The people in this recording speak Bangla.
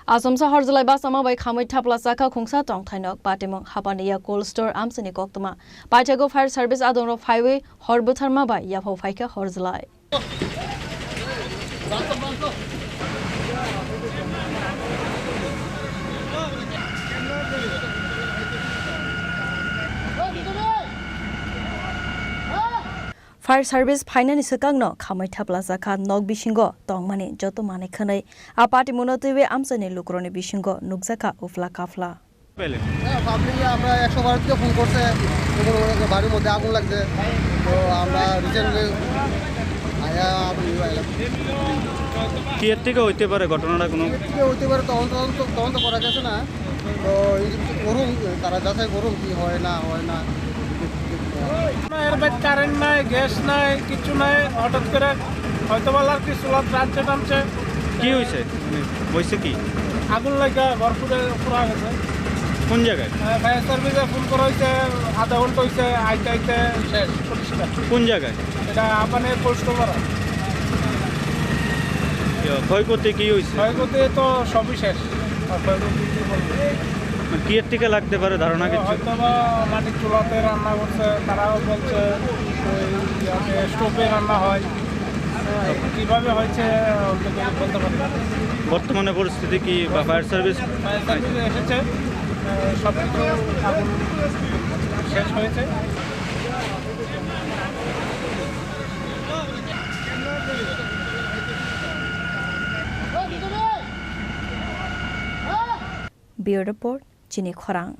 Achomsa Horjwlai Bachamani bai Khamwi Thapla Chakha Khungsa Tongthainok Patimung Hapania Cold Store Amchaini Koktwma Paithago Fire Service Adongrok Phawi Bwtharmani bai Yaphao Phaikha Horjwlai Fire Service Finance Sakangno Khamwi Thapla Chakha Nog Bishingo Tongmani Jotomani Khanai Patimung Tiwe Amchaini Lukroni Bishingo Nukjaka Ufla Kafla Family আমরা 100 বার থেকে ফোন করছে বাড়ির মধ্যে আগুন লাগছে তো আমরা রিসেন্টলি আয়া কি এর থেকে হইতে পারে ঘটনাটা কোনো কি হইতে পারে তখন তো করা গেছে না তো এই করুন তারা যাচাই করুন কি হয় না এর বাইরে কারেন্ট নাই গ্যাস নাই কিছু নাই হঠাৎ করে হয়তো বলার কি চুলা টানছে কি হইছে কি আগুন লাগা ভরপুরে পুরা গেছে কোন জায়গায় ফায়ার সার্ভিসে ফোন করা হয়েছে আধা ঘন্টা হয়েছে আইতে শেষ পরিষ্কার কোন জায়গায় এটা আপনার কোল্ড স্টোর ক্ষয়ক্ষতি কি হয়েছে ক্ষয়ক্ষতি তো সবই শেষ কি এর থেকে লাগতে পারে ধারণা কিছু হয়তো বা মাটির চুলাতে রান্না করছে তারাও বলছে স্টোভে রান্না হয় কিভাবে হয়েছে বলতে পারবে বর্তমানে পরিস্থিতি কি ফায়ার সার্ভিস এসেছে সব কিছু আগুন শেষ হয়েছে Bureau Report Chini Khorang